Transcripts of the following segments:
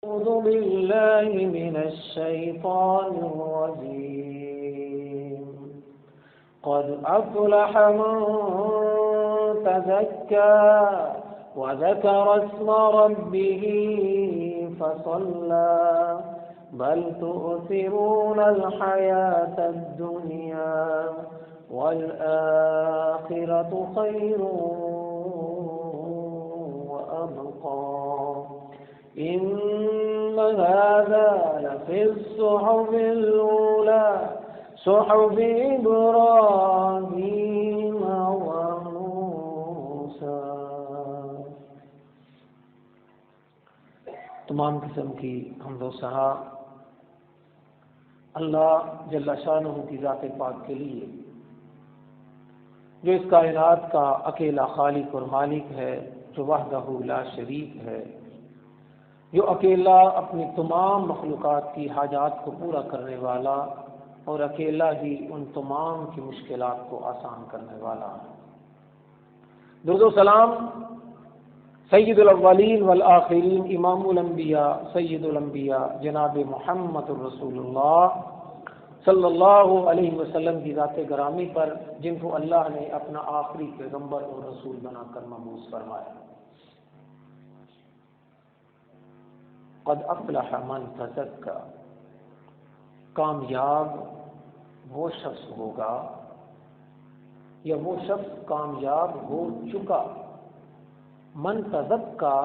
أعوذ بالله من الشيطان الرجيم قد أفلح من تزكى وذكر اسم ربه فصلى بل تؤثرون الحياة الدنيا والآخرة خير وأبقى إن هذا لفي الصحف الأولى صحف إبراهيم وموسى۔ تمام قسم کی حمد و ثنا اللہ جل شانہ کی ذات پاک کے لیے جو اس کائنات کا اکیلا خالق اور مالک ہے، جو وحدہ لا شریک ہے، جو اکیلا اپنی تمام مخلوقات کی حاجات کو پورا کرنے والا اور اکیلا ہی ان تمام کی مشکلات کو آسان کرنے والا ہے۔ درود و سلام سید الاولین والآخرین امام الانبیاء سید الانبیاء جناب محمد الرسول اللہ صلی اللہ علیہ وسلم کی ذات گرامی پر، جن کو اللہ نے اپنا آخری پیغمبر اور رسول بنا کر مبعوث فرمایا۔ قد افلح من تزکا، کامیاب وہ شخص ہوگا یا وہ شخص کامیاب ہو چکا، من تزکا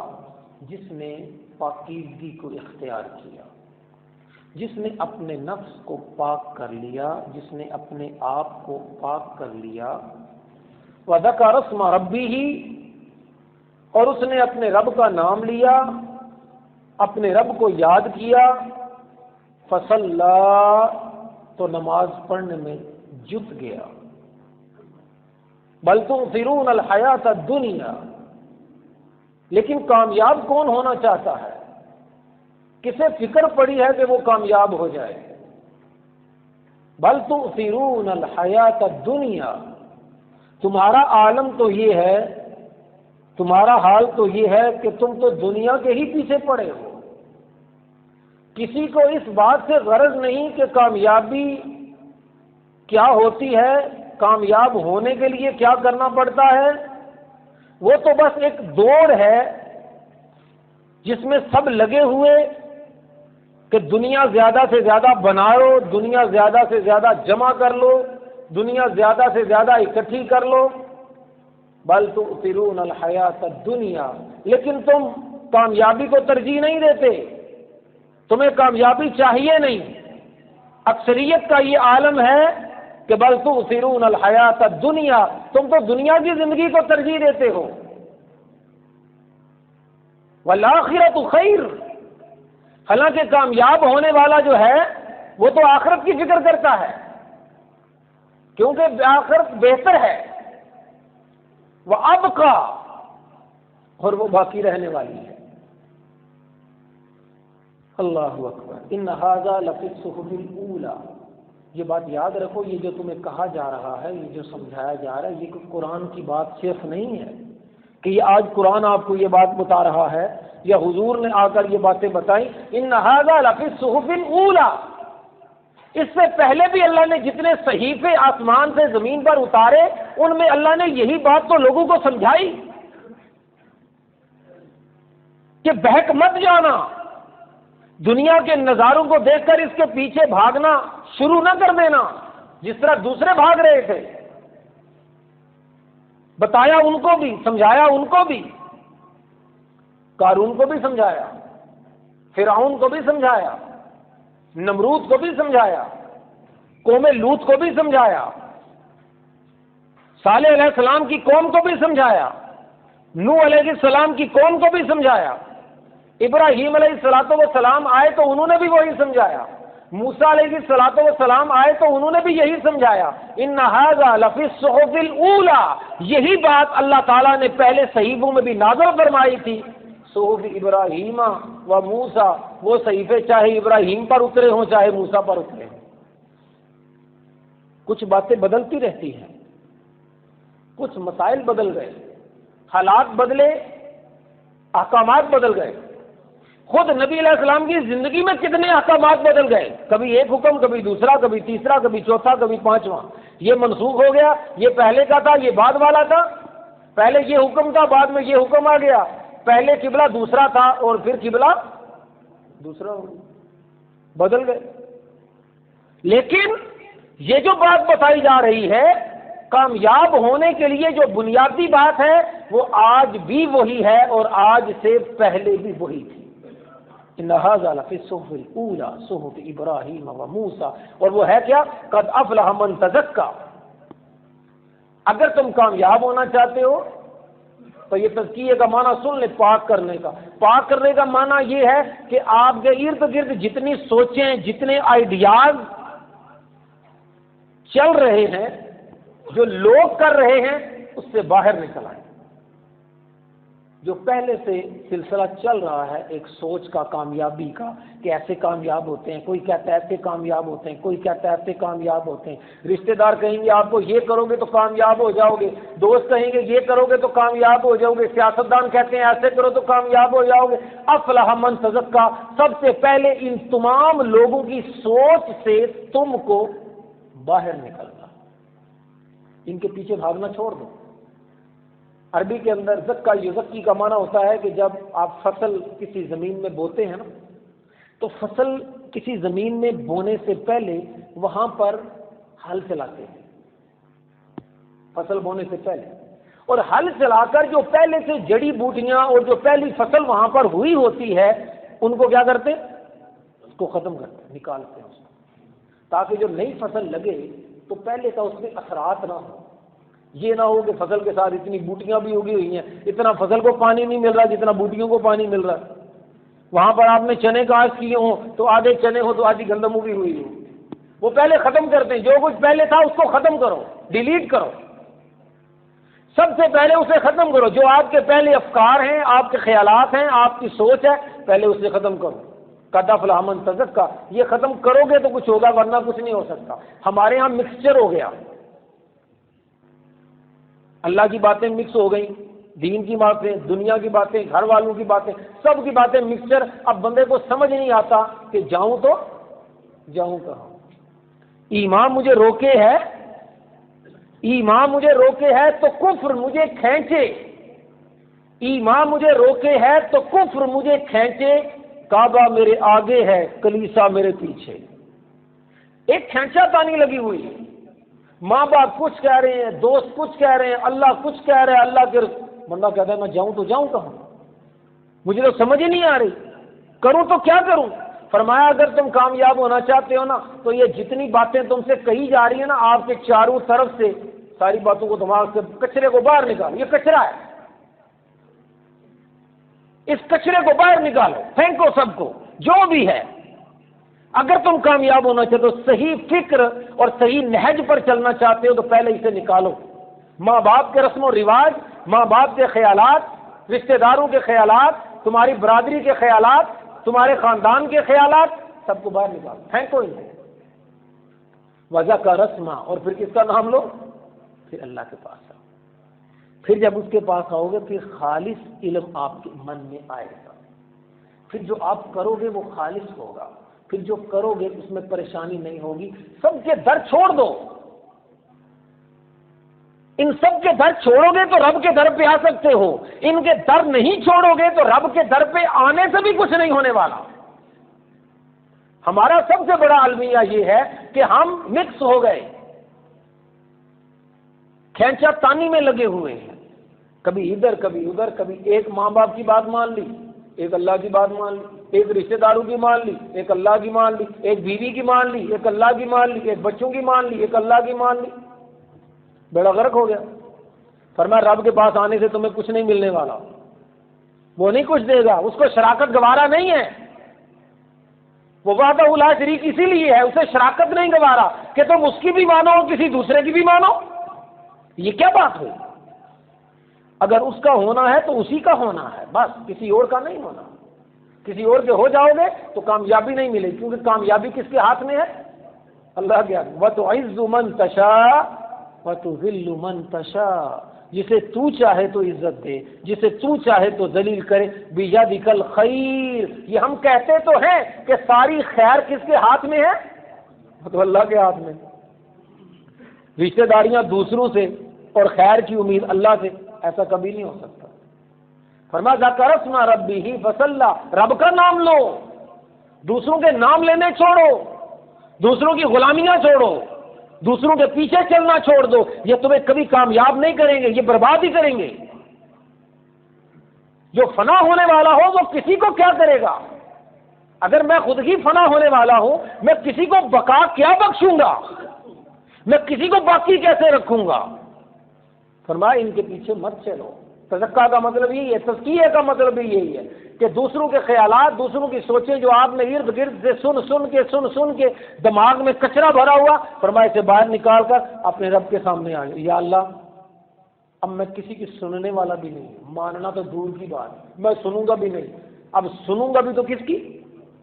جس نے پاکیزگی کو اختیار کیا، جس نے اپنے نفس کو پاک کر لیا، جس نے اپنے آپ کو پاک کر لیا، وذکر اسم ربہ، اور اس نے اپنے رب کا نام لیا، اپنے رب کو یاد کیا، فصلی تو نماز پڑھنے میں جت گیا، بل تؤثرون الحیات الدنیا، لیکن کامیاب کون ہونا چاہتا ہے؟ کسے فکر پڑی ہے کہ وہ کامیاب ہو جائے؟ بل تؤثرون الحیات الدنیا، تمہارا عالم تو یہ ہے، تمہارا حال تو یہ ہے کہ تم تو دنیا کے ہی پیچھے پڑے ہو۔ کسی کو اس بات سے غرض نہیں کہ کامیابی کیا ہوتی ہے، کامیاب ہونے کے لیے کیا کرنا پڑتا ہے۔ وہ تو بس ایک دوڑ ہے جس میں سب لگے ہوئے کہ دنیا زیادہ سے زیادہ بناؤ، دنیا زیادہ سے زیادہ جمع کر لو، دنیا زیادہ سے زیادہ اکٹھی کر لو۔ بل تؤثرون الحیات الدنیا، لیکن تم کامیابی کو ترجیح نہیں دیتے، تمہیں کامیابی چاہیے نہیں۔ اکثریت کا یہ عالم ہے کہ بل تؤثرون الحیات الدنیا، تم تو دنیا کی زندگی کو ترجیح دیتے ہو۔ والآخرۃ خیر، حالانکہ کامیاب ہونے والا جو ہے وہ تو آخرت کی فکر کرتا ہے، کیونکہ آخرت بہتر ہے، وَأَبْقَى، اور وہ باقی رہنے والی ہے۔ اللہ اکبر، ان ھذا لفی الصحف الاولی، یہ بات یاد رکھو، یہ جو تمہیں کہا جا رہا ہے، یہ جو سمجھایا جا رہا ہے، یہ کوئی قرآن کی بات صرف نہیں ہے کہ یہ آج قرآن آپ کو یہ بات بتا رہا ہے یا حضور نے آ کر یہ باتیں بتائیں۔ ان ھذا لفی الصحف الاولی، اس سے پہلے بھی اللہ نے جتنے صحیفے آسمان سے زمین پر اتارے، ان میں اللہ نے یہی بات تو لوگوں کو سمجھائی کہ بہک مت جانا، دنیا کے نظاروں کو دیکھ کر اس کے پیچھے بھاگنا شروع نہ کر دینا جس طرح دوسرے بھاگ رہے تھے۔ بتایا ان کو بھی، سمجھایا ان کو بھی، قارون کو بھی سمجھایا، فرعون کو بھی سمجھایا، نمرود کو بھی سمجھایا، قوم لوط کو بھی سمجھایا، صالح علیہ السلام کی قوم کو بھی سمجھایا، نوح علیہ السلام کی قوم کو بھی سمجھایا، ابراہیم علیہ السلام آئے تو انہوں نے بھی وہی سمجھایا، موسیٰ علیہ السلام آئے تو انہوں نے بھی یہی سمجھایا۔ ان ھذا لفی الصحف الاولی، یہی بات اللہ تعالیٰ نے پہلے صحیفوں میں بھی نازل فرمائی تھی۔ صحف ابراہیم و موسیٰ، وہ صحیفے چاہے ابراہیم پر اترے ہوں چاہے موسیٰ پر اترے ہوں، کچھ باتیں بدلتی رہتی ہیں، کچھ مسائل بدل گئے، حالات بدلے، احکامات بدل گئے، خود نبی علیہ السلام کی زندگی میں کتنے احکامات بدل گئے، کبھی ایک حکم، کبھی دوسرا، کبھی تیسرا، کبھی چوتھا، کبھی پانچواں، یہ منسوخ ہو گیا، یہ پہلے کا تھا، یہ بعد والا تھا، پہلے یہ حکم تھا، بعد میں یہ حکم آ گیا، پہلے قبلہ دوسرا تھا اور پھر قبلہ دوسرا ہو گیا، بدل گئے۔ لیکن یہ جو بات بتائی جا رہی ہے، کامیاب ہونے کے لیے جو بنیادی بات ہے وہ آج بھی وہی ہے اور آج سے پہلے بھی وہی تھی۔ ان ھذا لفی الصحف الاولی صحف ابراہیم و موسیٰ، اور وہ ہے کیا؟ قد افلح من تزکیٰ۔ اگر تم کامیاب ہونا چاہتے ہو تو یہ تزکیے کا معنی سن لے، پاک کرنے کا۔ پاک کرنے کا معنی یہ ہے کہ آپ کے ارد گرد جتنی سوچیں، جتنے آئیڈیاز چل رہے ہیں، جو لوگ کر رہے ہیں، اس سے باہر نکل آئیں۔ جو پہلے سے سلسلہ چل رہا ہے ایک سوچ کا، کامیابی کا، کہ ایسے کامیاب ہوتے ہیں، کوئی کہتا ہے ایسے کامیاب ہوتے ہیں، کوئی کہتا ہے ایسے کامیاب ہوتے ہیں، رشتہ دار کہیں گے آپ کو یہ کرو گے تو کامیاب ہو جاؤ گے، دوست کہیں گے یہ کرو گے تو کامیاب ہو جاؤ گے، سیاستدان کہتے ہیں ایسے کرو تو کامیاب ہو جاؤ گے۔ افلح من تزکیٰ، سب سے پہلے ان تمام لوگوں کی سوچ سے تم کو باہر نکلنا، ان کے پیچھے بھاگنا چھوڑ دو۔ عربی کے اندر زکا یزکی کا معنی ہوتا ہے کہ جب آپ فصل کسی زمین میں بوتے ہیں نا، تو فصل کسی زمین میں بونے سے پہلے وہاں پر ہل چلاتے ہیں، فصل بونے سے پہلے، اور ہل چلا کر جو پہلے سے جڑی بوٹیاں اور جو پہلی فصل وہاں پر ہوئی ہوتی ہے ان کو کیا کرتے ہیں؟ اس کو ختم کرتے ہیں، نکالتے ہیں اس کو، تاکہ جو نئی فصل لگے تو پہلے کا اس میں اثرات نہ ہو۔ یہ نہ ہو کہ فصل کے ساتھ اتنی بوٹیاں بھی اگی ہوئی ہیں، اتنا فصل کو پانی نہیں مل رہا جتنا بوٹیوں کو پانی مل رہا ہے۔ وہاں پر آپ نے چنے کاش کیے ہوں تو آدھے چنے ہو تو آدھی گندم اگی ہوئی ہو، وہ پہلے ختم کرتے ہیں۔ جو کچھ پہلے تھا اس کو ختم کرو، ڈیلیٹ کرو، سب سے پہلے اسے ختم کرو۔ جو آپ کے پہلے افکار ہیں، آپ کے خیالات ہیں، آپ کی سوچ ہے، پہلے اسے ختم کرو۔ قد افلح من تزکیٰ، یہ ختم کرو گے تو کچھ ہوگا، ورنہ کچھ نہیں ہو سکتا۔ ہمارے ہاں مکسچر ہو گیا، اللہ کی باتیں مکس ہو گئیں، دین کی باتیں، دنیا کی باتیں، گھر والوں کی باتیں، سب کی باتیں مکسچر۔ اب بندے کو سمجھ نہیں آتا کہ جاؤں تو جاؤں کہاں۔ ایمان مجھے روکے ہے، ایمان مجھے روکے ہے تو کفر مجھے کھینچے، ایمان مجھے روکے ہے تو کفر مجھے کھینچے۔ کعبہ میرے آگے ہے، کلیسا میرے پیچھے، ایک کھینچا تانی لگی ہوئی ہے۔ ماں باپ کچھ کہہ رہے ہیں، دوست کچھ کہہ رہے ہیں، اللہ کچھ کہہ رہا ہے، اللہ کے بندہ کہتا ہے میں جاؤں تو جاؤں کہاں، مجھے تو سمجھ ہی نہیں آ رہی، کروں تو کیا کروں۔ فرمایا اگر تم کامیاب ہونا چاہتے ہو نا تو یہ جتنی باتیں تم سے کہی جا رہی ہیں نا، آپ کے چاروں طرف سے ساری باتوں کو دماغ سے، کچرے کو باہر نکالو، یہ کچرا ہے، اس کچرے کو باہر نکالو، پھینکو سب کو جو بھی ہے۔ اگر تم کامیاب ہونا چاہتے ہو، صحیح فکر اور صحیح نہج پر چلنا چاہتے ہو تو پہلے اسے نکالو۔ ماں باپ کے رسم و رواج، ماں باپ کے خیالات، رشتہ داروں کے خیالات، تمہاری برادری کے خیالات، تمہارے خاندان کے خیالات، سب کو باہر نکالو، پھینکو انہیں۔ وجہ کا رسمہ، اور پھر کس کا نام لو؟ پھر اللہ کے پاس آؤ۔ پھر جب اس کے پاس آؤ گے پھر خالص علم آپ کے من میں آئے گا، پھر جو آپ کرو گے وہ خالص ہوگا، پھر جو کرو گے اس میں پریشانی نہیں ہوگی۔ سب کے در چھوڑ دو، ان سب کے در چھوڑو گے تو رب کے در پہ آ سکتے ہو، ان کے در نہیں چھوڑو گے تو رب کے در پہ آنے سے بھی کچھ نہیں ہونے والا۔ ہمارا سب سے بڑا المیہ یہ ہے کہ ہم مکس ہو گئے، کھینچا تانی میں لگے ہوئے ہیں، کبھی ادھر کبھی ادھر، کبھی ایک ماں باپ کی بات مان لی، ایک اللہ کی بات مان لی، ایک رشتہ داروں کی مان لی، ایک اللہ کی مان لی، ایک بیوی کی مان لی، ایک اللہ کی مان لی، ایک بچوں کی مان لی، ایک اللہ کی مان لی، بیڑا غرق ہو گیا۔ فرمایا رب کے پاس آنے سے تمہیں کچھ نہیں ملنے والا، وہ نہیں کچھ دے گا، اس کو شراکت گوارا نہیں ہے، وہ وحدہ لا شریک اسی لیے ہے، اسے شراکت نہیں گوارا کہ تم اس کی بھی مانو اور کسی دوسرے کی بھی مانو۔ یہ کیا بات ہوئی؟ اگر اس کا ہونا ہے تو اسی کا ہونا ہے، بس کسی اور کا نہیں ہونا۔ کسی اور کے ہو جاؤ گے تو کامیابی نہیں ملے گی، کیونکہ کامیابی کس کے ہاتھ میں ہے؟ اللہ کے ہاتھ میں۔ وَتُعِزُّ مَن تَشَاءُ وَتُذِلُّ مَن تَشَاءُ، جسے تو چاہے تو عزت دے، جسے تو چاہے تو ذلیل کرے، بیدک الخیر۔ یہ ہم کہتے تو ہیں کہ ساری خیر کس کے ہاتھ میں ہے؟ تو اللہ کے ہاتھ میں۔ رشتہ داریاں دوسروں سے اور خیر کی امید اللہ سے، ایسا کبھی نہیں ہو سکتا۔ فرمایا ذکر اسم ربہ فصلی، رب کا نام لو، دوسروں کے نام لینے چھوڑو، دوسروں کی غلامیاں چھوڑو، دوسروں کے پیچھے چلنا چھوڑ دو، یہ تمہیں کبھی کامیاب نہیں کریں گے، یہ برباد ہی کریں گے۔ جو فنا ہونے والا ہو وہ کسی کو کیا کرے گا؟ اگر میں خود ہی فنا ہونے والا ہوں، میں کسی کو بقا کیا بخشوں گا؟ میں کسی کو باقی کیسے رکھوں گا؟ فرمایا ان کے پیچھے مت چلو۔ تزکیہ کا مطلب یہی ہے، تزکیہ کا مطلب بھی یہی ہے کہ دوسروں کے خیالات، دوسروں کی سوچیں جو آپ نے ارد گرد سے سن کے دماغ میں کچرا بھرا ہوا، فرمایا اسے باہر نکال کر اپنے رب کے سامنے آ جائے۔ یا اللہ، اب میں کسی کی سننے والا بھی نہیں، ماننا تو دور کی بات، میں سنوں گا بھی نہیں، اب سنوں گا بھی تو کس کی؟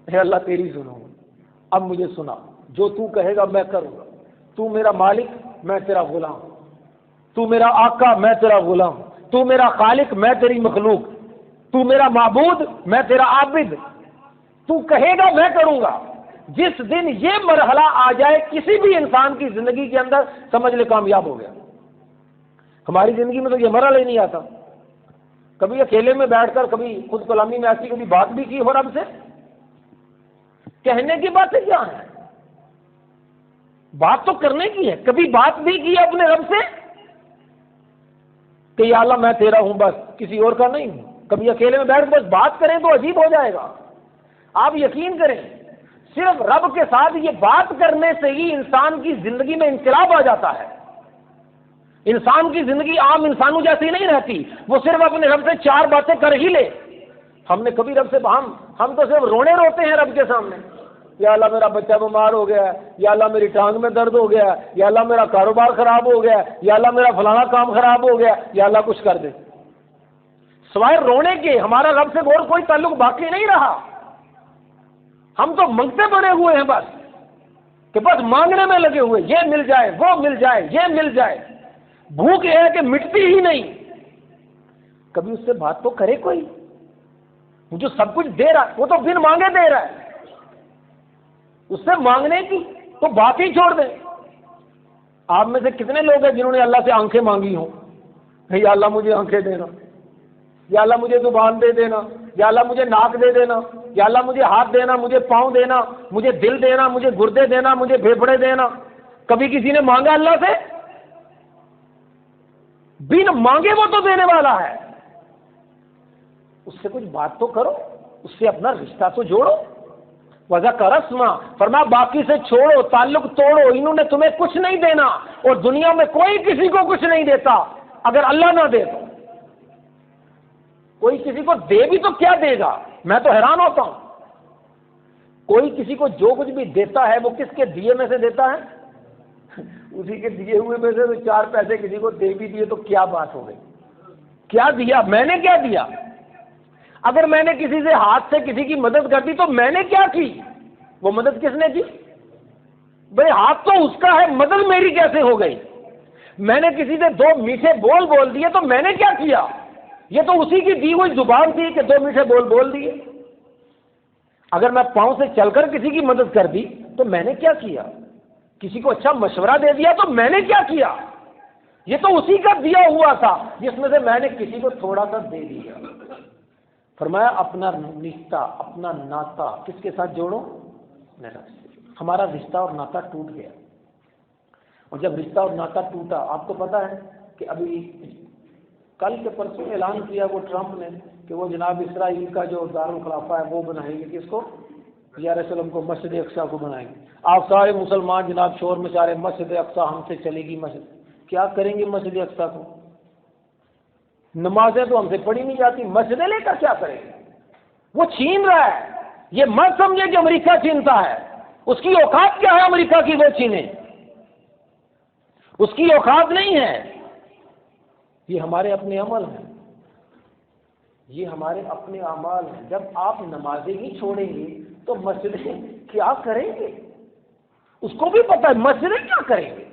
اے اللہ تیری سنوں گا، اب مجھے سنا، جو تو کہے گا میں کروں گا، تو میرا مالک میں تیرا غلام، تو میرا آقا میں تیرا غلام، تو میرا خالق میں تیری مخلوق، تو میرا معبود میں تیرا عابد، تو کہے گا میں کروں گا۔ جس دن یہ مرحلہ آ جائے کسی بھی انسان کی زندگی کے اندر، سمجھ لے کامیاب ہو گیا۔ ہماری زندگی میں تو یہ مرحلہ ہی نہیں آتا۔ کبھی اکیلے میں بیٹھ کر کبھی خود کلامی میں ایسی کبھی بات بھی کی ہو رب سے؟ کہنے کی باتیں کیا ہیں، بات تو کرنے کی ہے۔ کبھی بات بھی کی اپنے رب سے کہ یا اللہ میں تیرا ہوں، بس کسی اور کا نہیں ہوں؟ کبھی اکیلے میں بیٹھ بس بات کریں تو عجیب ہو جائے گا۔ آپ یقین کریں، صرف رب کے ساتھ یہ بات کرنے سے ہی انسان کی زندگی میں انقلاب آ جاتا ہے۔ انسان کی زندگی عام انسانوں جیسی نہیں رہتی، وہ صرف اپنے رب سے چار باتیں کر ہی لے۔ ہم نے کبھی رب سے ہم تو صرف رونے روتے ہیں رب کے سامنے، یا اللہ میرا بچہ بیمار ہو گیا ہے، یا اللہ میری ٹانگ میں درد ہو گیا ہے، یا اللہ میرا کاروبار خراب ہو گیا ہے، یا اللہ میرا فلانا کام خراب ہو گیا، یا اللہ کچھ کر دے۔ سوائے رونے کے ہمارا رب سے اور کوئی تعلق باقی نہیں رہا۔ ہم تو منگتے بڑے ہوئے ہیں بس، کہ بس مانگنے میں لگے ہوئے، یہ مل جائے، وہ مل جائے، یہ مل جائے۔ بھوک یہ ہے کہ مٹتی ہی نہیں۔ کبھی اس سے بات تو کرے کوئی، وہ جو سب کچھ دے رہا ہے وہ تو بن مانگے دے رہا ہے، اس سے مانگنے کی تو بات ہی چھوڑ دیں۔ آپ میں سے کتنے لوگ ہیں جنہوں نے اللہ سے آنکھیں مانگی ہوں؟ یا اللہ مجھے آنکھیں دینا، یا اللہ مجھے زبان دے دینا، یا اللہ مجھے ناک دے دینا، یا اللہ مجھے ہاتھ دینا، مجھے پاؤں دینا، مجھے دل دینا، مجھے گردے دینا، مجھے پھیپھڑے دینا۔ کبھی کسی نے مانگا اللہ سے؟ بن مانگے وہ تو دینے والا ہے۔ اس سے کچھ بات تو کرو، اس سے اپنا رشتہ تو جوڑو۔ وذکر اسمہ، فرمایا باقی سے چھوڑو، تعلق توڑو۔ انہوں نے تمہیں کچھ نہیں دینا، اور دنیا میں کوئی کسی کو کچھ نہیں دیتا اگر اللہ نہ دے تو۔ کوئی کسی کو دے بھی تو کیا دے گا؟ میں تو حیران ہوتا ہوں۔ کوئی کسی کو جو کچھ بھی دیتا ہے وہ کس کے دیے میں سے دیتا ہے؟ اسی کے دیے ہوئے میں سے چار پیسے کسی کو دے بھی دیے تو کیا بات ہو گئی؟ کیا دیا؟ میں نے کیا دیا؟ اگر میں نے کسی سے ہاتھ سے کسی کی مدد کر دی تو میں نے کیا کی؟ وہ مدد کس نے کی؟ بھائی ہاتھ تو اس کا ہے، مدد میری کیسے ہو گئی؟ میں نے کسی سے دو میٹھے بول دیے تو میں نے کیا کیا؟ یہ تو اسی کی دی ہوئی زبان تھی کہ دو میٹھے بول دیے۔ اگر میں پاؤں سے چل کر کسی کی مدد کر دی تو میں نے کیا کیا؟ کسی کو اچھا مشورہ دے دیا تو میں نے کیا کیا؟ یہ تو اسی کا دیا ہوا تھا جس میں سے میں نے کسی کو تھوڑا سا دے دیا۔ فرمایا اپنا رشتہ، اپنا ناتا کس کے ساتھ جوڑو؟ میرا۔ ہمارا رشتہ اور ناتا ٹوٹ گیا، اور جب رشتہ اور ناتا ٹوٹا، آپ کو پتا ہے کہ ابھی کل کے پرسوں اعلان کیا وہ ٹرمپ نے کہ وہ جناب اسرائیل کا جو دارالخلافہ ہے وہ بنائیں گے، کس کو؟ یروشلم کو، مسجد اقصیٰ کو بنائیں گے۔ آپ سارے مسلمان جناب شور مچا رہے، مسجد اقصیٰ ہم سے چلے گی مسجد۔ کیا کریں گے مسجد اقصیٰ کو؟ نمازیں تو ہم سے پڑھی نہیں جاتی، مسجدیں لے کر کیا کریں گے؟ وہ چھین رہا ہے۔ یہ مت سمجھے کہ امریکہ چھینتا ہے، اس کی اوقات کیا ہے امریکہ کی وہ چھینے؟ اس کی اوقات نہیں ہے۔ یہ ہمارے اپنے عمل ہیں، یہ ہمارے اپنے اعمال ہیں۔ جب آپ نمازیں ہی چھوڑیں گے تو مسجدیں کیا کریں گے؟ اس کو بھی پتہ ہے مسجدیں کیا کریں گے،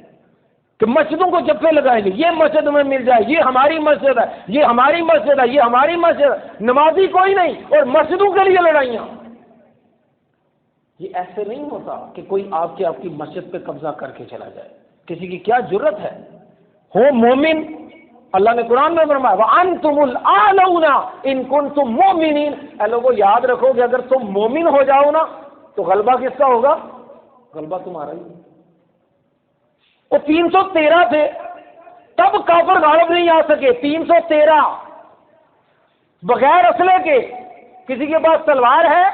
کہ مسجدوں کو جپے لگائیں گے، یہ مسجد میں مل جائے، یہ ہماری مسجد ہے، یہ ہماری مسجد ہے، یہ ہماری مسجد ہے، نمازی کوئی نہیں اور مسجدوں کے لیے لڑائیاں۔ یہ ایسے نہیں ہوتا کہ کوئی آپ کی مسجد پہ قبضہ کر کے چلا جائے، کسی کی کیا جرت ہے؟ ہو مومن، اللہ نے قرآن میں فرمایا وَأَنْتُمُ الْأَعْلَوْنَ إِن كُنتُم مُؤْمِنِينَ۔ اے لوگو یاد رکھو کہ اگر تم مومن ہو جاؤ نا تو غلبہ کس کا ہوگا؟ غلبہ تمہارا ہی۔ وہ 313 تھے تب کافر غالب نہیں آ سکے، 313 بغیر اسلحے کے، کسی کے پاس تلوار ہے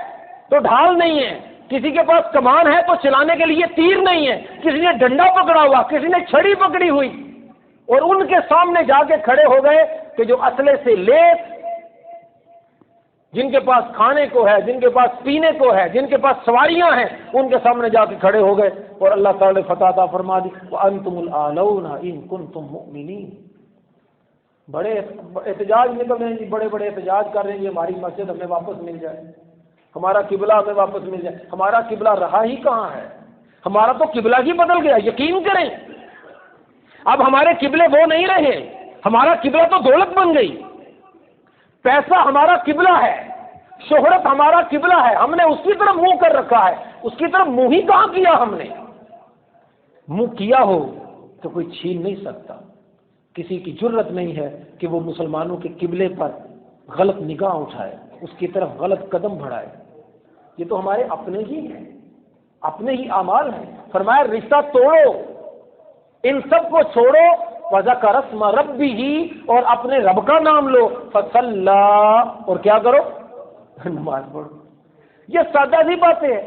تو ڈھال نہیں ہے، کسی کے پاس کمان ہے تو چلانے کے لیے تیر نہیں ہے، کسی نے ڈنڈا پکڑا ہوا، کسی نے چھڑی پکڑی ہوئی، اور ان کے سامنے جا کے کھڑے ہو گئے کہ جو اسلحے سے لیس، جن کے پاس کھانے کو ہے، جن کے پاس پینے کو ہے، جن کے پاس سواریاں ہیں، ان کے سامنے جا کے کھڑے ہو گئے اور اللہ تعالی نے فتح عطا فرما دی وَأَنْتُمُ الْأَعْلَوْنَ إِن كُنتُم مُؤْمِنِينَ۔ بڑے احتجاج نکل رہے ہیں جی، بڑے بڑے احتجاج کر رہے ہیں جی، ہماری مسجد ہمیں واپس مل جائے، ہمارا قبلہ ہمیں واپس مل جائے۔ ہمارا قبلہ رہا ہی کہاں ہے؟ ہمارا تو قبلہ ہی بدل گیا، یقین کریں۔ اب ہمارے قبلے وہ نہیں رہے، ہمارا قبلہ تو دولت بن گئی، پیسہ ہمارا قبلہ ہے، شہرت ہمارا قبلہ ہے، ہم نے اس کی طرف منہ کر رکھا ہے، اس کی طرف منہ ہی کہاں کیا ہم نے؟ منہ کیا ہو تو کوئی چھین نہیں سکتا، کسی کی جرت نہیں ہے کہ وہ مسلمانوں کے قبلے پر غلط نگاہ اٹھائے، اس کی طرف غلط قدم بڑھائے۔ یہ تو ہمارے اپنے ہی ہیں، اپنے ہی اعمال ہیں۔ فرمایا رشتہ توڑو، ان سب کو چھوڑو، وَذَكَرَ اسْمَ رَبِّهِ، اور اپنے رب کا نام لو، فَصَلَّى، اور کیا کرو؟ نماز پڑھو۔ یہ سادہ سی باتیں ہیں۔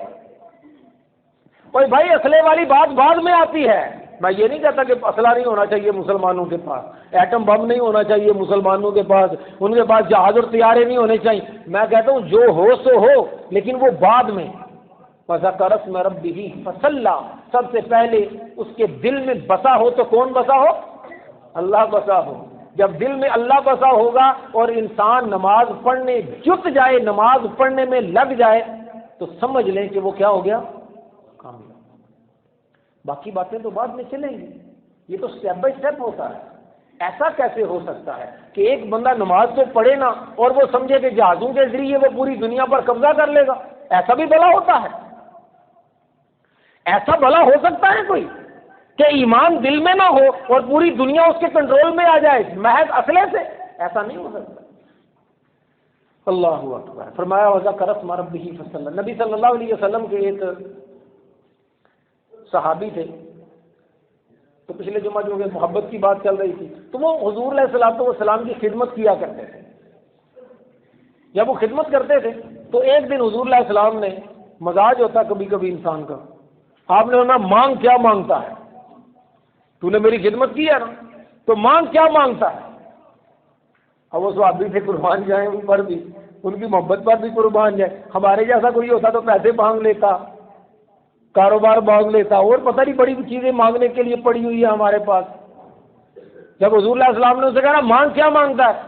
کوئی بھائی اسلحے والی بات بعد میں آتی ہے، میں یہ نہیں کہتا کہ اسلحہ نہیں ہونا چاہیے مسلمانوں کے پاس، ایٹم بم نہیں ہونا چاہیے مسلمانوں کے پاس، ان کے پاس جہاز اور طیارے نہیں ہونے چاہیے، میں کہتا ہوں جو ہو سو ہو، لیکن وہ بعد میں۔ وَذَكَرَ اسْمَ رَبِّهِ فَصَلَّى، سب سے پہلے اس کے دل میں بسا ہو تو کون بسا ہو؟ اللہ بسا ہو۔ جب دل میں اللہ بسا ہوگا اور انسان نماز پڑھنے جت جائے، نماز پڑھنے میں لگ جائے، تو سمجھ لیں کہ وہ کیا ہو گیا؟ کامیاب۔ باقی باتیں تو بعد میں چلیں گی، یہ تو سٹیپ بائی سٹیپ ہوتا ہے۔ ایسا کیسے ہو سکتا ہے کہ ایک بندہ نماز تو پڑھے نا اور وہ سمجھے کہ جہازوں کے ذریعے وہ پوری دنیا پر قبضہ کر لے گا؟ ایسا بھی بھلا ہوتا ہے؟ ایسا بھلا ہو سکتا ہے کوئی کہ ایمان دل میں نہ ہو اور پوری دنیا اس کے کنٹرول میں آ جائے محض اسلحے سے؟ ایسا نہیں ہو سکتا۔ اللہ اکبر۔ فرمایا وَذَكَرَ اسْمَ رَبِّهِ فَصَلَّى۔ نبی صلی اللہ علیہ وسلم کے ایک صحابی تھے، تو پچھلے جمعہ جو کہ محبت کی بات چل رہی تھی، تو وہ حضور علیہ الصلوۃ والسلام کی خدمت کیا کرتے تھے۔ جب وہ خدمت کرتے تھے تو ایک دن حضور علیہ السلام نے، مزاج ہوتا کبھی کبھی انسان کا، آپ نے کہا مانگ کیا مانگتا ہے؟ تو نے میری خدمت کی ہے نا، تو مانگ کیا مانگتا ہے؟ اب وہ صحابی سے قربان جائیں ان پر بھی، ان کی محبت پر بھی قربان جائیں۔ ہمارے جیسا کوئی ہوتا تو پیسے مانگ لیتا، کاروبار مانگ لیتا، اور پتہ نہیں بڑی چیزیں مانگنے کے لیے پڑی ہوئی ہے ہمارے پاس۔ جب حضور علیہ السلام نے اسے کہا مانگ کیا مانگتا ہے،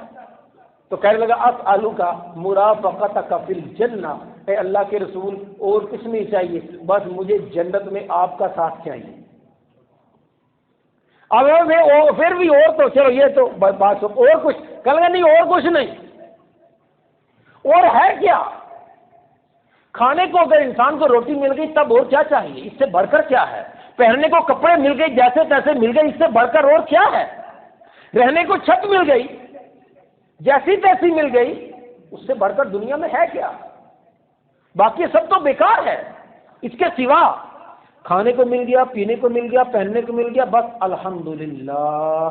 تو کہنے لگا اسألک مرافقتک فی الجنہ، اے اللہ کے رسول اور کچھ نہیں چاہیے، بس مجھے جنت میں آپ کا ساتھ چاہیے۔ اب پھر بھی اور تو چلو یہ تو بات اور کچھ، کہنے لگا نہیں اور کچھ نہیں، اور ہے کیا؟ کھانے کو اگر انسان کو روٹی مل گئی تب اور کیا چاہیے؟ اس سے بڑھ کر کیا ہے؟ پہننے کو کپڑے مل گئے جیسے تیسے مل گئے، اس سے بڑھ کر اور کیا ہے؟ رہنے کو چھت مل گئی جیسی تیسی مل گئی، اس سے بڑھ کر دنیا میں ہے کیا؟ باقی سب تو بیکار ہے۔ اس کے سوا کھانے کو مل گیا، پینے کو مل گیا، پہننے کو مل گیا، بس الحمدللہ،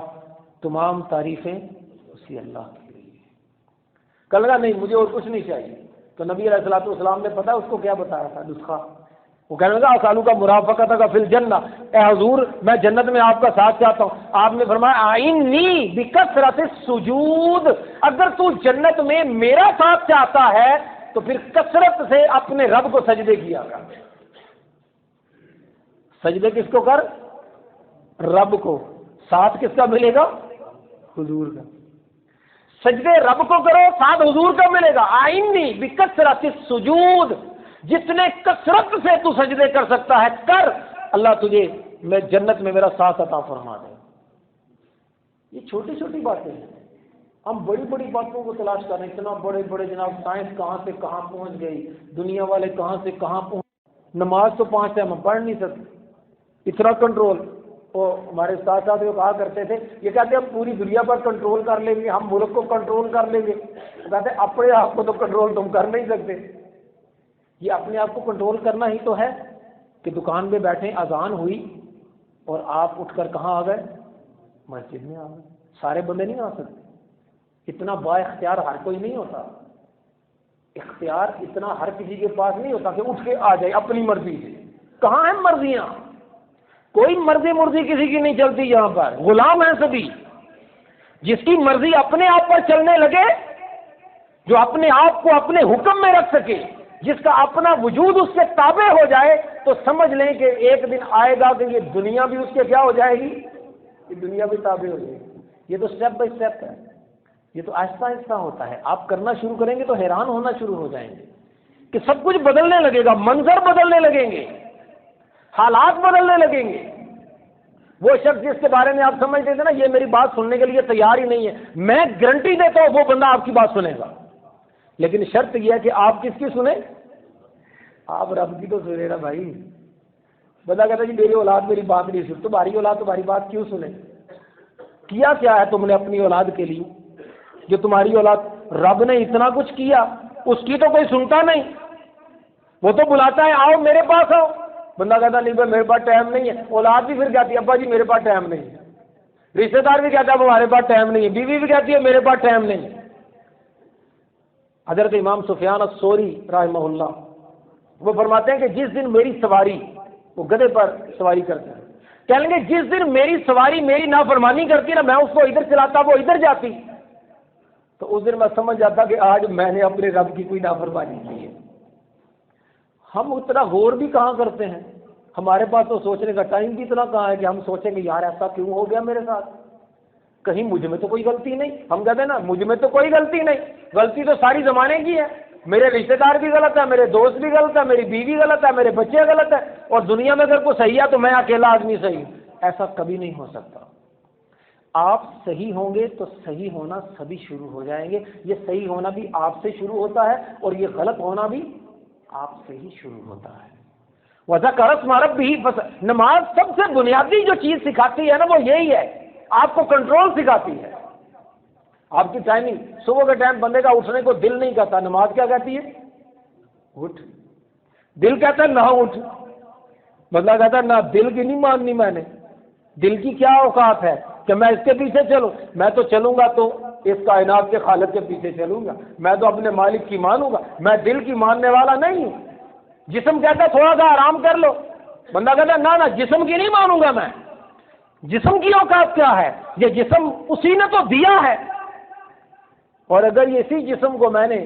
تمام تعریفیں اسی اللہ کے لیے۔ کہنے لگا نہیں مجھے اور کچھ نہیں چاہیے، تو نبی علیہ الصلوۃ والسلام نے پتا اس کو کیا بتایا تھا نسخہ؟ وہ کہنے لگا اسالک مرافقتک فی الجنہ، اے حضور میں جنت میں آپ کا ساتھ چاہتا ہوں۔ آپ نے فرمایا اعنی بکثرت السجود، اگر تو جنت میں میرا ساتھ چاہتا ہے تو پھر کثرت سے اپنے رب کو سجدے کیا کر۔ سجدے کس کو کر؟ رب کو۔ ساتھ کس کا ملے گا؟ حضور کا۔ سجدے رب کو کرو، ساتھ حضور کا ملے گا۔ اعنی بکثرت السجود، جتنے کثرت سے تو سجدے کر سکتا ہے کر، اللہ تجھے میں جنت میں میرا ساتھ عطا فرما دے. یہ چھوٹی چھوٹی باتیں ہیں. ہم بڑی بڑی باتوں کو تلاش کر رہے ہیں. اتنا بڑے بڑے جناب سائنس کہاں سے کہاں پہنچ گئی, دنیا والے کہاں سے کہاں پہنچ. نماز تو 5 ٹائم ہم پڑھ نہیں سکتے, اتنا کنٹرول. وہ ہمارے ساتھ ساتھ وہ کہا کرتے تھے, یہ کہتے ہیں ہم پوری دنیا پر کنٹرول کر لیں گے, ہم ملک کو کنٹرول کر لیں گے. وہ کہتے ہیں اپنے آپ کو تو کنٹرول تم کر نہیں سکتے. یہ اپنے آپ کو کنٹرول کرنا ہی تو ہے کہ دکان میں بیٹھے, اذان ہوئی اور آپ اٹھ کر کہاں آ گئے, مسجد میں آ گئے. سارے بندے نہیں آ سکتے. اتنا با اختیار ہر کوئی نہیں ہوتا. اختیار اتنا ہر کسی کے پاس نہیں ہوتا کہ اٹھ کے آ جائے اپنی مرضی سے. کہاں ہیں مرضیاں؟ کوئی مرضی کسی کی نہیں چلتی. یہاں پر غلام ہیں سبھی. جس کی مرضی اپنے آپ پر چلنے لگے, جو اپنے آپ کو اپنے حکم میں رکھ سکے, جس کا اپنا وجود اس کے تابع ہو جائے, تو سمجھ لیں کہ ایک دن آئے گا کہ یہ دنیا بھی اس کے کیا ہو جائے گی, یہ دنیا بھی تابع ہو جائے گی. یہ تو اسٹیپ بائی اسٹیپ ہے. یہ تو آہستہ آہستہ ہوتا ہے. آپ کرنا شروع کریں گے تو حیران ہونا شروع ہو جائیں گے کہ سب کچھ بدلنے لگے گا. منظر بدلنے لگیں گے, حالات بدلنے لگیں گے. وہ شخص جس کے بارے میں آپ سمجھتے تھے نا یہ میری بات سننے کے لیے تیار ہی نہیں ہے, میں گارنٹی دیتا ہوں وہ بندہ آپ کی بات سنے گا. لیکن شرط یہ ہے کہ آپ کس کی سنیں؟ آپ رب کی تو سنے نا بھائی. بندہ کہتا ہے جی میری اولاد میری بات نہیں سنتی. تمہاری اولاد تمہاری بات کیوں سنے؟ کیا ہے تم نے اپنی اولاد کے لیے جو تمہاری اولاد؟ رب نے اتنا کچھ کیا, اس کی تو کوئی سنتا نہیں. وہ تو بلاتا ہے آؤ میرے پاس آؤ. بندہ کہتا نہیں بھائی میرے پاس ٹائم نہیں ہے. اولاد بھی پھر کہتی ہے ابا جی میرے پاس ٹائم نہیں ہے. رشتے دار بھی کہتا ہے ہمارے پاس ٹائم نہیں ہے. بیوی بھی کہتی ہے میرے پاس ٹائم نہیں ہے. حضرت امام سفیان الثوری رحمہ اللہ وہ فرماتے ہیں کہ جس دن میری سواری, وہ گدھے پر سواری کرتے ہیں, کہہ لیں گے جس دن میری سواری میری نافرمانی کرتی نا, میں اس کو ادھر چلاتا وہ ادھر جاتی, تو اس دن میں سمجھ جاتا کہ آج میں نے اپنے رب کی کوئی نافرمانی کی ہے. ہم اتنا غور بھی کہاں کرتے ہیں. ہمارے پاس تو سوچنے کا ٹائم بھی اتنا کہاں ہے کہ ہم سوچیں کہ یار ایسا کیوں ہو گیا میرے ساتھ, کہیں مجھ میں تو کوئی غلطی نہیں. ہم کہتے ہیں نا مجھ میں تو کوئی غلطی نہیں. غلطی تو ساری زمانے کی ہے. میرے رشتے دار بھی غلط ہے, میرے دوست بھی غلط ہے, میری بیوی غلط ہے, میرے بچے غلط ہے, اور دنیا میں اگر کوئی صحیح ہے تو میں اکیلا آدمی صحیح ہوں. ایسا کبھی نہیں ہو سکتا. آپ صحیح ہوں گے تو صحیح ہونا سبھی شروع ہو جائیں گے. یہ صحیح ہونا بھی آپ سے شروع ہوتا ہے اور یہ غلط ہونا بھی آپ سے ہی شروع ہوتا ہے. وَذَكَرَ اسْمَ رَبِّهِ نماز سب سے بنیادی جو چیز سکھاتی ہے نا وہ یہی ہے, آپ کو کنٹرول سکھاتی ہے. آپ کی ٹائمنگ, صبح کے ٹائم بندے کا اٹھنے کو دل نہیں کرتا, نماز کیا کہتی ہے؟ اٹھ. دل کہتا ہے نہ اٹھ. بندہ کہتا ہے نہ دل کی نہیں ماننی میں نے. دل کی کیا اوقات ہے کہ میں اس کے پیچھے چلوں؟ میں تو چلوں گا تو اس کائنات کے خالق کے پیچھے چلوں گا, میں تو اپنے مالک کی مانوں گا, میں دل کی ماننے والا نہیں ہوں. جسم کہتا ہے تھوڑا سا آرام کر لو, بندہ کہتا ہے نہ جسم کی نہیں مانوں گا میں. جسم کی اوقات کیا ہے؟ یہ جسم اسی نے تو دیا ہے, اور اگر اسی جسم کو میں نے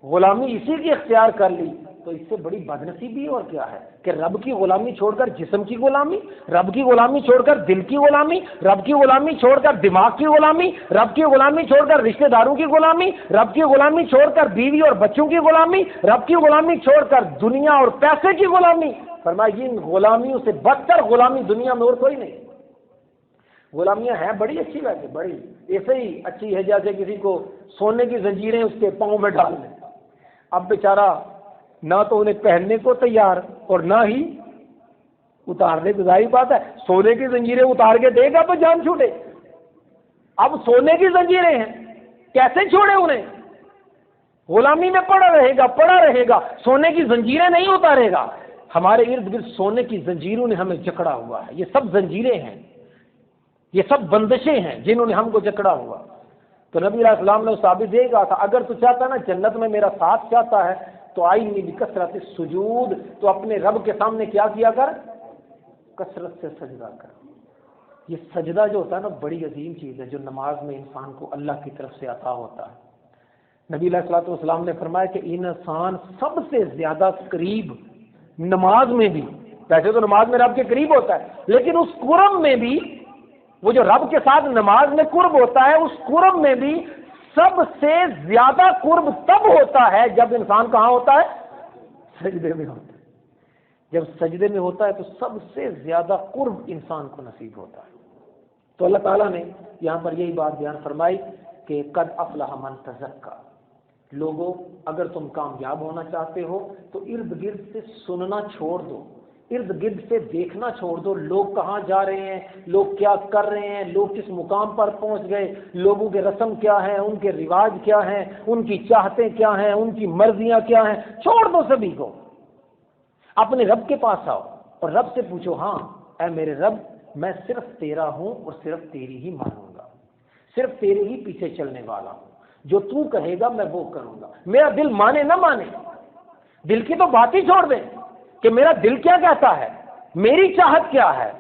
غلامی اسی کی اختیار کر لی تو اس سے بڑی بدنصیبی اور کیا ہے کہ رب کی غلامی چھوڑ کر جسم کی غلامی, رب کی غلامی چھوڑ کر دل کی غلامی, رب کی غلامی چھوڑ کر دماغ کی غلامی, رب کی غلامی چھوڑ کر رشتہ داروں کی غلامی, رب کی غلامی چھوڑ کر بیوی اور بچوں کی غلامی, رب کی غلامی چھوڑ کر دنیا اور پیسے کی غلامی. فرمایا ان غلامیوں سے بدتر غلامی دنیا میں اور کوئی نہیں. غلامیاں ہیں بڑی اچھی, ویسے بڑی ایسے ہی اچھی ہے جیسے کسی کو سونے کی زنجیریں اس کے پاؤں میں ڈال دیں. اب بیچارہ نہ تو انہیں پہننے کو تیار اور نہ ہی اتارنے کو. ظاہر بات ہے سونے کی زنجیریں اتار کے دے گا تو جان چھوٹے. اب سونے کی زنجیریں ہیں, کیسے چھوڑے انہیں؟ غلامی میں پڑا رہے گا, سونے کی زنجیریں نہیں اتارے گا. ہمارے ارد گرد سونے کی زنجیروں نے ہمیں جکڑا ہوا ہے. یہ سب زنجیریں ہیں, یہ سب بندشیں ہیں جنہوں نے ہم کو جکڑا ہوا. تو نبی علیہ السلام نے ثابت یہ کہا تھا اگر تو چاہتا ہے نا جنت میں میرا ساتھ چاہتا ہے تو آئینی بکثرت السجود, تو اپنے رب کے سامنے کیا کیا کر؟ کثرت سے سجدہ کر. یہ سجدہ جو ہوتا ہے نا بڑی عظیم چیز ہے جو نماز میں انسان کو اللہ کی طرف سے عطا ہوتا ہے. نبی علیہ الصلوۃ والسلام نے فرمایا کہ انسان سب سے زیادہ قریب نماز میں بھی, ویسے تو نماز میں رب کے قریب ہوتا ہے, لیکن اس قرب میں بھی, وہ جو رب کے ساتھ نماز میں قرب ہوتا ہے اس قرب میں بھی سب سے زیادہ قرب تب ہوتا ہے جب انسان کہاں ہوتا ہے؟ سجدے میں ہوتا ہے. جب سجدے میں ہوتا ہے تو سب سے زیادہ قرب انسان کو نصیب ہوتا ہے۔ تو اللہ تعالیٰ نے یہاں پر یہی بات بیان فرمائی کہ قد افلح من تزکا، لوگوں اگر تم کامیاب ہونا چاہتے ہو تو ارد گرد سے سننا چھوڑ دو، ارد گرد سے دیکھنا چھوڑ دو، لوگ کہاں جا رہے ہیں، لوگ کیا کر رہے ہیں، لوگ کس مقام پر پہنچ گئے، لوگوں کے رسم کیا ہیں، ان کے رواج کیا ہیں، ان کی چاہتیں کیا ہیں، ان کی مرضیاں کیا ہیں، چھوڑ دو سبھی کو، اپنے رب کے پاس آؤ اور رب سے پوچھو، ہاں اے میرے رب میں صرف تیرا ہوں اور صرف تیری ہی مانوں گا، صرف تیرے ہی پیچھے چلنے والا ہوں، جو تو کہے گا میں وہ کروں گا، میرا دل مانے نہ مانے، دل کی تو بات ہی چھوڑ دیں کہ میرا دل کیا کہتا ہے، میری چاہت کیا ہے۔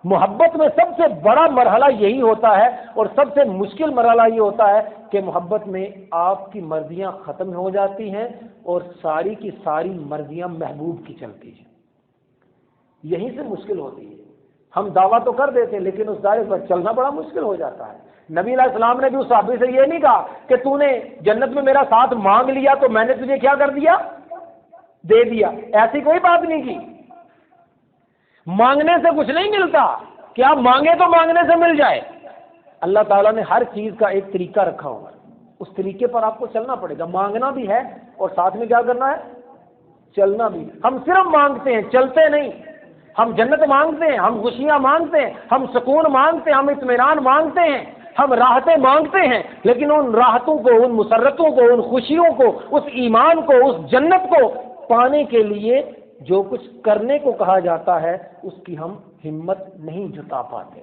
محبت میں سب سے بڑا مرحلہ یہی ہوتا ہے اور سب سے مشکل مرحلہ یہ ہوتا ہے کہ محبت میں آپ کی مرضیاں ختم ہو جاتی ہیں اور ساری کی ساری مرضیاں محبوب کی چلتی ہیں، یہیں سے مشکل ہوتی ہے۔ ہم دعویٰ تو کر دیتے ہیں لیکن اس دائرے پر چلنا بڑا مشکل ہو جاتا ہے۔ نبی علیہ السلام نے بھی اس صحابی سے یہ نہیں کہا کہ تو نے جنت میں میرا ساتھ مانگ لیا تو میں نے تجھے کیا کر دیا، دے دیا، ایسی کوئی بات نہیں کی۔ مانگنے سے کچھ نہیں ملتا، کیا مانگے تو مانگنے سے مل جائے۔ اللہ تعالیٰ نے ہر چیز کا ایک طریقہ رکھا ہوگا، اس طریقے پر آپ کو چلنا پڑے گا، مانگنا بھی ہے اور ساتھ میں کیا کرنا ہے، چلنا بھی۔ ہم صرف مانگتے ہیں، چلتے نہیں۔ ہم جنت مانگتے ہیں، ہم خوشیاں مانگتے ہیں، ہم سکون مانگتے ہیں، ہم اطمینان مانگتے ہیں، ہم راحتیں مانگتے ہیں، لیکن ان راحتوں کو، ان مسرتوں کو، ان خوشیوں کو، اس ایمان کو، اس جنت کو پانے کے لیے جو کچھ کرنے کو کہا جاتا ہے اس کی ہم ہمت نہیں جتا پاتے،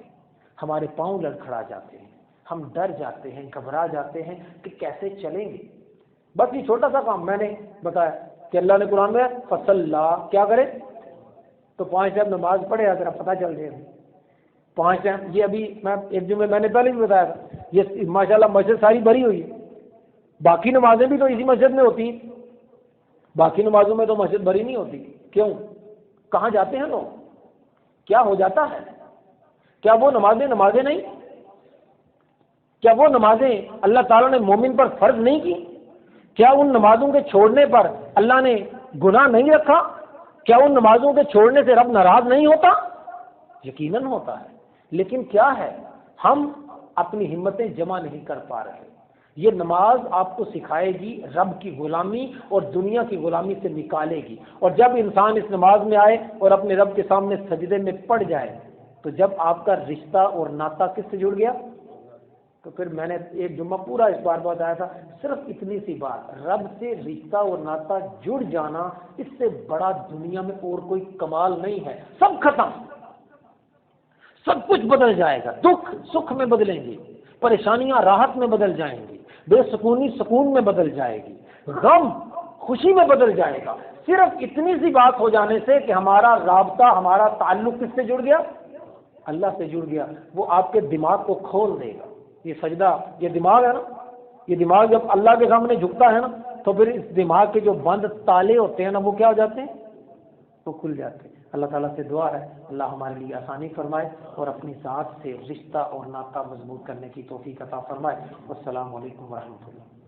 ہمارے پاؤں لڑکھڑا جاتے ہیں، ہم ڈر جاتے ہیں، گھبرا جاتے ہیں کہ کیسے چلیں گے۔ بس یہ چھوٹا سا کام میں نے بتایا کہ اللہ نے قرآن میں فصلا کیا کرے تو 5 ٹائم نماز پڑھے، اگر آپ پتہ چل جائے 5 ٹائم، یہ ابھی میں ایک جمعے میں نے پہلے بھی بتایا تھا، یہ ماشاءاللہ مسجد ساری بھری ہوئی ہے، باقی نمازیں بھی تو اسی مسجد میں ہوتی ہیں، باقی نمازوں میں تو مسجد بھری نہیں ہوتی، کیوں؟ کہاں جاتے ہیں لوگ؟ کیا ہو جاتا ہے؟ کیا وہ نمازیں نہیں؟ کیا وہ نمازیں اللہ تعالیٰ نے مومن پر فرض نہیں کی؟ کیا ان نمازوں کے چھوڑنے پر اللہ نے گناہ نہیں رکھا؟ کیا ان نمازوں کے چھوڑنے سے رب ناراض نہیں ہوتا؟ یقیناً ہوتا ہے، لیکن کیا ہے، ہم اپنی ہمتیں جمع نہیں کر پا رہے۔ یہ نماز آپ کو سکھائے گی رب کی غلامی اور دنیا کی غلامی سے نکالے گی، اور جب انسان اس نماز میں آئے اور اپنے رب کے سامنے سجدے میں پڑ جائے تو جب آپ کا رشتہ اور ناطہ کس سے جڑ گیا؟ تو پھر میں نے ایک جمعہ پورا اس بار بتایا تھا، صرف اتنی سی بات، رب سے رشتہ اور ناطہ جڑ جانا، اس سے بڑا دنیا میں اور کوئی کمال نہیں ہے۔ سب ختم، سب کچھ بدل جائے گا، دکھ سکھ میں بدلیں گے، پریشانیاں راحت میں بدل جائیں گی، بے سکونی سکون میں بدل جائے گی، غم خوشی میں بدل جائے گا، صرف اتنی سی بات ہو جانے سے کہ ہمارا رابطہ، ہمارا تعلق کس سے جڑ گیا؟ اللہ سے جڑ گیا۔ وہ آپ کے دماغ کو کھول دے گا۔ یہ سجدہ، یہ دماغ ہے نا، یہ دماغ جب اللہ کے سامنے جھکتا ہے نا تو پھر اس دماغ کے جو بند تالے ہوتے ہیں نا وہ کیا ہو جاتے ہیں؟ وہ کھل جاتے ہیں۔ اللہ تعالیٰ سے دعا ہے اللہ ہمارے لیے آسانی فرمائے اور اپنی ذات سے رشتہ اور ناطہ مضبوط کرنے کی توفیق عطا فرمائے۔ والسلام علیکم ورحمۃ اللہ۔